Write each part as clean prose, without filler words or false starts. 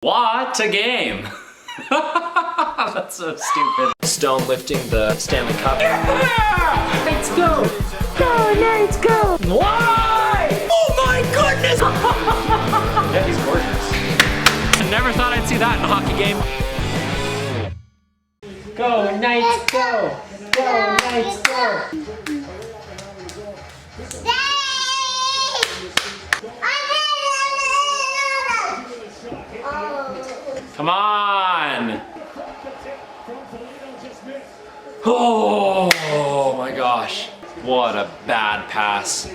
What a game! That's so stupid. Stone lifting the Stanley Cup. Yeah! Let's go! Go, Knights, go! Why? Oh my goodness! Yeah, he's gorgeous. I never thought I'd see that in a hockey game. Go, Knights, go! Go, Knights, go! Come on! Oh my gosh. What a bad pass.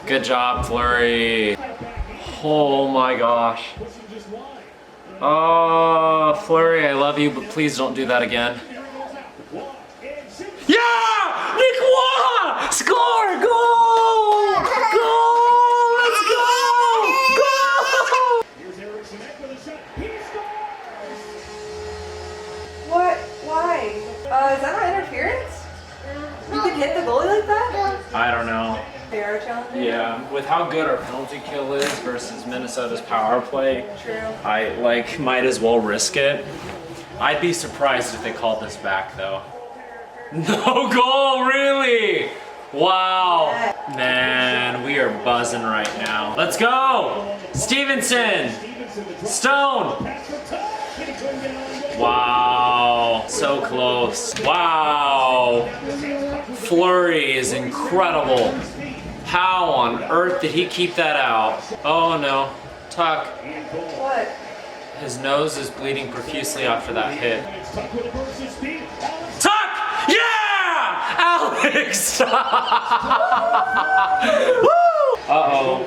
Good job, Fleury. Oh my gosh. Oh, Fleury, I love you, but please don't do that again. Yeah! Nick Waugh! Score! Goal! Goal! Let's go! Goal! What? Why? Is that not interference? You can hit the goalie like that? I don't know. Fair challenge? Yeah, with how good our penalty kill is versus Minnesota's power play, True. I might as well risk it. I'd be surprised if they called this back though. No goal, really? Wow. Man, we are buzzing right now. Let's go! Stevenson! Stone! Wow, so close. Wow. Fleury is incredible. How on earth did he keep that out? Oh no. Tuck. What? His nose is bleeding profusely after that hit. Tuck! Yeah! Alex! Woo! Uh-oh.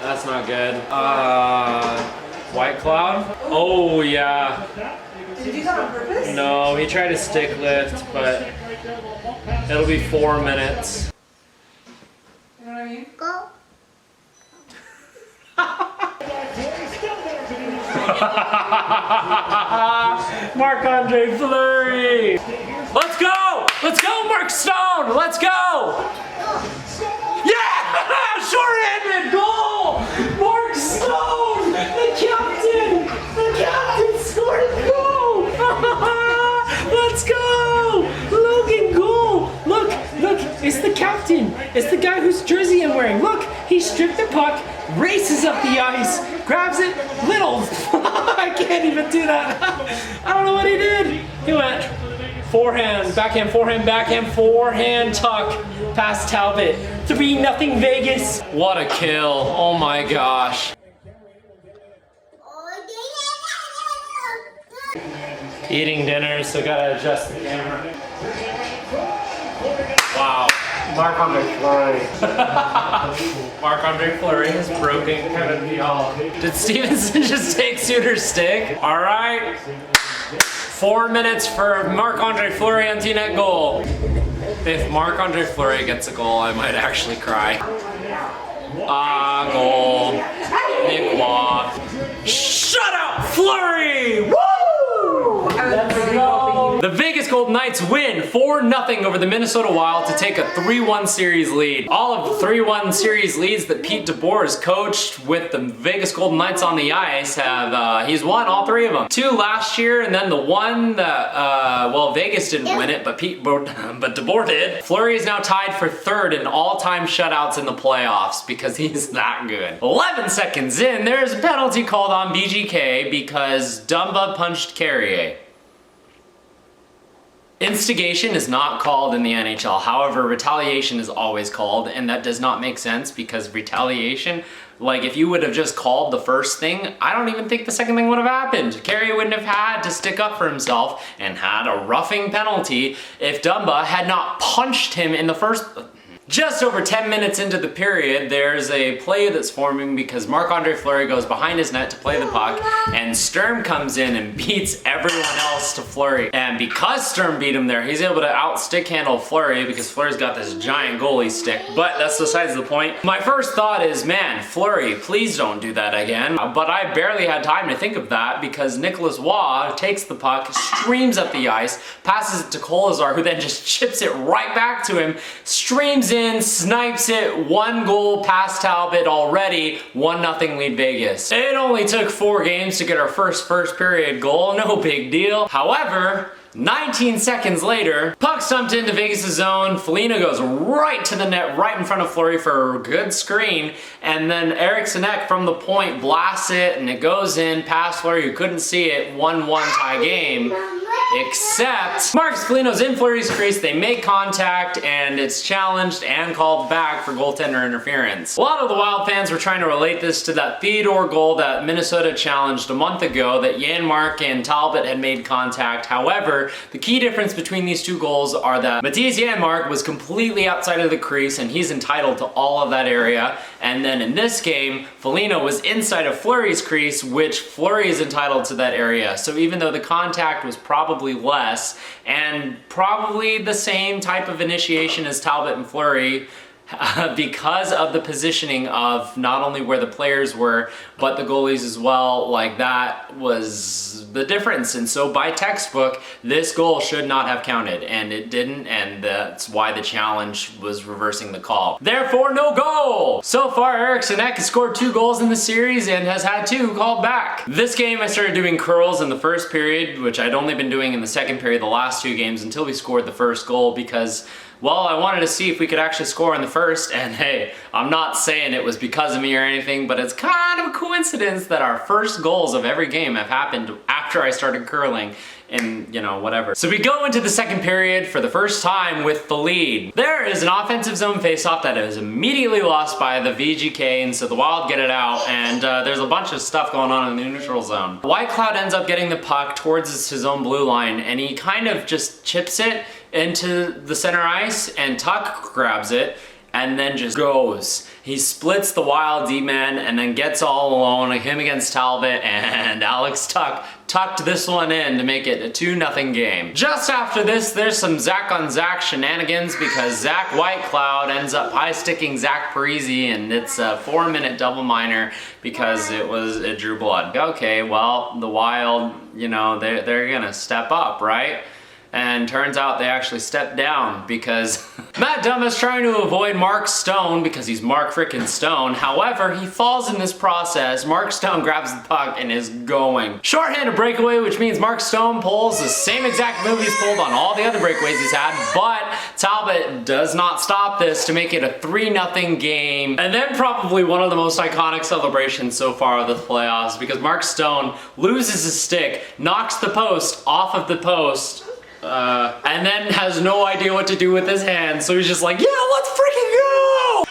That's not good. White Cloud? Oh yeah. Did you do that on purpose? No, he tried a stick lift, but it'll be 4 minutes. You know what I mean? Go. Marc-Andre Fleury! Let's go! Let's go, Mark Stone! Let's go! Yeah! Short-handed goal! Mark Stone! The captain! The captain scored a goal! Let's go! Logan goal! Look! Look! It's the captain! It's the guy whose jersey I'm wearing. Look! He stripped the puck, races up the ice, grabs it, little! I can't even do that! I don't know what he did! He went forehand, backhand, forehand, backhand, forehand, tuck, past Talbot. 3-0 Vegas. What a kill. Oh my gosh. Eating dinner, so gotta adjust the camera. Wow. Marc-Andre Fleury. Marc-Andre Fleury has broken Kevin Fiala. Did Stevenson just take Suter's stick? All right. 4 minutes for Marc-Andre Fleury empty net goal. If Marc-Andre Fleury gets a goal, I might actually cry. Goal. Nick Waugh. Shutout Fleury! Woo! Let's go! The Vegas Golden Knights win 4-0 over the Minnesota Wild to take a 3-1 series lead. All of the 3-1 series leads that Pete DeBoer has coached with the Vegas Golden Knights on the ice have, he's won all 3 of them. 2 last year, and then the one that, well, Vegas didn't win it, but DeBoer did. Fleury is now tied for 3rd in all-time shutouts in the playoffs because he's that good. 11 seconds in, there's a penalty called on VGK because Dumba punched Carrier. Instigation is not called in the NHL, however, retaliation is always called, and that does not make sense because retaliation, like if you would have just called the first thing, I don't even think the second thing would have happened. Carey wouldn't have had to stick up for himself and had a roughing penalty if Dumba had not punched him in the first... Just over 10 minutes into the period, there's a play that's forming because Marc-Andre Fleury goes behind his net to play the puck, and Sturm comes in and beats everyone else to Fleury. And because Sturm beat him there, he's able to out-stick handle Fleury because Fleury's got this giant goalie stick, but that's besides the point. My first thought is, man, Fleury, please don't do that again. But I barely had time to think of that because Nicholas Waugh takes the puck, streams up the ice, passes it to Kolazar, who then just chips it right back to him, streams in, in, snipes it, 1 goal past Talbot already, 1-0 lead Vegas. It only took 4 games to get our first period goal, no big deal. However, 19 seconds later, puck stumped into Vegas' zone, Foligno goes right to the net, right in front of Fleury for a good screen, and then Eriksson Ek from the point blasts it, and it goes in past Fleury, who couldn't see it, 1-1 tie game. Except Marcus Foligno's in Fleury's crease, they make contact, and it's challenged and called back for goaltender interference. A lot of the Wild fans were trying to relate this to that Theodore goal that Minnesota challenged a month ago that Janmark and Talbot had made contact. However, the key difference between these 2 goals are that Mattias Janmark was completely outside of the crease, and he's entitled to all of that area. And then in this game, Foligno was inside of Fleury's crease, which Fleury is entitled to that area. So even though the contact was probably less and probably the same type of initiation as Talbot and Fleury, because of the positioning of not only where the players were, but the goalies as well, like that was the difference. And so by textbook, this goal should not have counted, and it didn't, and that's why the challenge was reversing the call. Therefore, no goal! So far, Eriksson Ek has scored 2 goals in the series and has had 2 called back. This game, I started doing curls in the first period, which I'd only been doing in the second period the last 2 games until we scored the first goal, because well, I wanted to see if we could actually score in the first, and hey, I'm not saying it was because of me or anything, but it's kind of a coincidence that our first goals of every game have happened after I started curling, and you know, whatever. So we go into the second period for the first time with the lead. There is an offensive zone faceoff that is immediately lost by the VGK, and so the Wild get it out, and there's a bunch of stuff going on in the neutral zone. Whitecloud ends up getting the puck towards his own blue line, and he kind of just chips it into the center ice, and Tuck grabs it and then just goes. He splits the Wild D-man and then gets all alone, him against Talbot, and Alex Tuck tucked this one in to make it a 2-0 game. Just after this, there's some Zach on Zach shenanigans because Zach Whitecloud ends up high-sticking Zach Parisi, and it's a 4-minute double minor because it drew blood. Okay, well, the Wild, you know, they're gonna step up, right? And turns out they actually stepped down because Matt Dumba is trying to avoid Mark Stone because he's Mark frickin' Stone. However, he falls in this process. Mark Stone grabs the puck and is going. Shorthanded breakaway, which means Mark Stone pulls the same exact move he's pulled on all the other breakaways he's had, but Talbot does not stop this to make it a 3-0 game. And then probably one of the most iconic celebrations so far of the playoffs, because Mark Stone loses his stick, knocks the post off of the post, and then has no idea what to do with his hands, so he's just like, yeah, let's freaking go!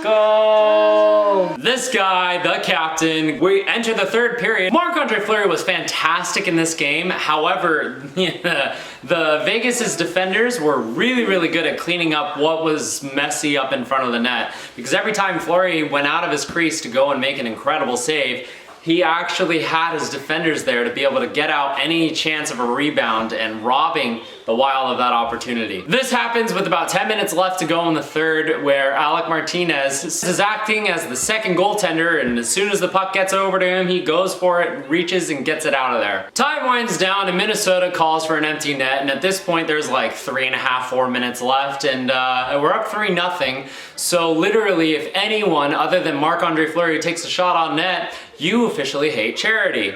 Go! This guy, the captain, we enter the third period. Marc-Andre Fleury was fantastic in this game. However, the Vegas' defenders were really, really good at cleaning up what was messy up in front of the net, because every time Fleury went out of his crease to go and make an incredible save, he actually had his defenders there to be able to get out any chance of a rebound and robbing the Wild of that opportunity. This happens with about 10 minutes left to go in the third, where Alec Martinez is acting as the second goaltender, and as soon as the puck gets over to him, he goes for it, reaches, and gets it out of there. Time winds down and Minnesota calls for an empty net, and at this point there's like 3.5, 4 minutes left, and we're up 3-0. So literally, if anyone other than Marc-Andre Fleury takes a shot on net, you officially hate charity.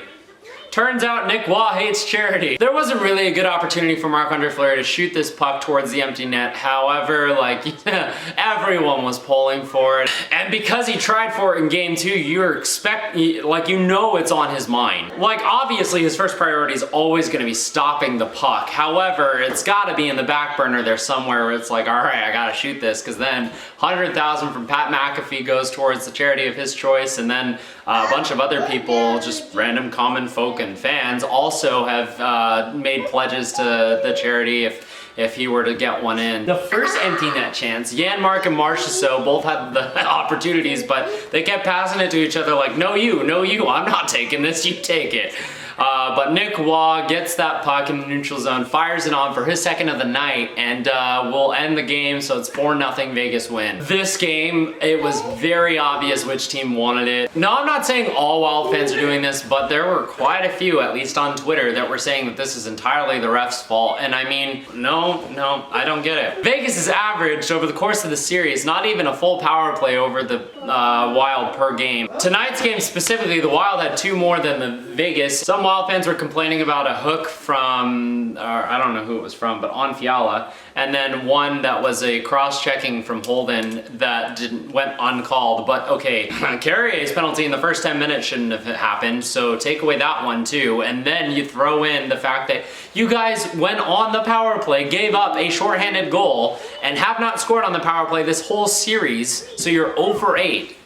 Turns out Nick Waugh hates charity. There wasn't really a good opportunity for Marc-Andre Fleury to shoot this puck towards the empty net. However, like, everyone was pulling for it. And because he tried for it in game 2, you know it's on his mind. Like, obviously his first priority is always gonna be stopping the puck. However, it's gotta be in the back burner there somewhere where it's like, all right, I gotta shoot this, because then 100,000 from Pat McAfee goes towards the charity of his choice, and then a bunch of other people, just random common folk and fans, also have made pledges to the charity if he were to get one in. The first empty net chance, Janmark and Marchessault both had the opportunities, but they kept passing it to each other like, no you, I'm not taking this, you take it. But Nick Waugh gets that puck in the neutral zone, fires it on for his second of the night, and we'll end the game, so it's 4-0 Vegas win. This game, it was very obvious which team wanted it. No, I'm not saying all Wild fans are doing this, but there were quite a few, at least on Twitter, that were saying that this is entirely the ref's fault. And I mean, no, I don't get it. Vegas has averaged over the course of the series not even a full power play over the Wild per game. Tonight's game specifically, the Wild had 2 more than the Vegas. Some Wild fans were complaining about a hook from, I don't know who it was from, but on Fiala, and then one that was a cross-checking from Holden that went uncalled. But okay, Carrier's penalty in the first 10 minutes shouldn't have happened, so take away that one too. And then you throw in the fact that you guys went on the power play, gave up a shorthanded goal, and have not scored on the power play this whole series, so you're 0 for 8.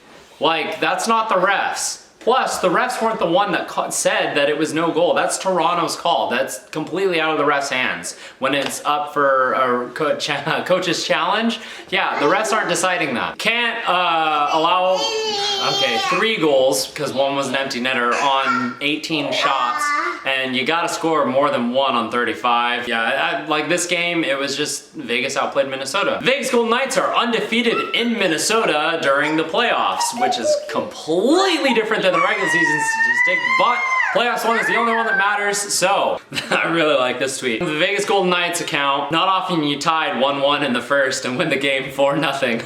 Like, that's not the refs. Plus, the refs weren't the one that said that it was no goal. That's Toronto's call. That's completely out of the refs' hands. When it's up for a coach's challenge, yeah, the refs aren't deciding that. Can't allow, 3 goals, because one was an empty netter, on 18 shots, and you gotta score more than 1 on 35. Yeah, like this game, it was just Vegas outplayed Minnesota. Vegas Golden Knights are undefeated in Minnesota during the playoffs, which is completely different than the regular season statistic, but playoffs one is the only one that matters, so I really like this tweet. The Vegas Golden Knights account, not often you tied 1-1 in the first and win the game 4-0.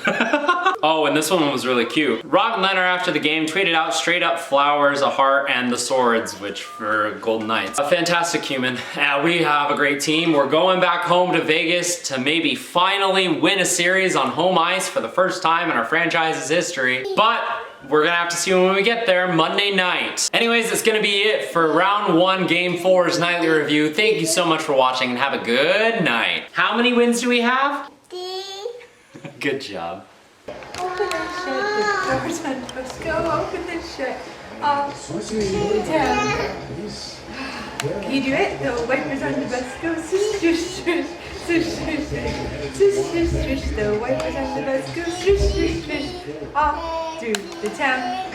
Oh, and this one was really cute. Robin Leonard after the game tweeted out straight up flowers, a heart, and the swords, which for Golden Knights. A fantastic human. We have a great team. We're going back home to Vegas to maybe finally win a series on home ice for the first time in our franchise's history, but we're gonna have to see when we get there Monday night. Anyways, that's gonna be it for round 1, game 4's nightly review. Thank you so much for watching and have a good night. How many wins do we have? 3. Good job. Open and shut the doors and let's go. Open and shut. Down. Can you do it? The wipers on the bus go. Shush, shush, shush, shush, shush, shush, shush, shush. The wipers on the bus go. Shush, shush, shush. Off to the town.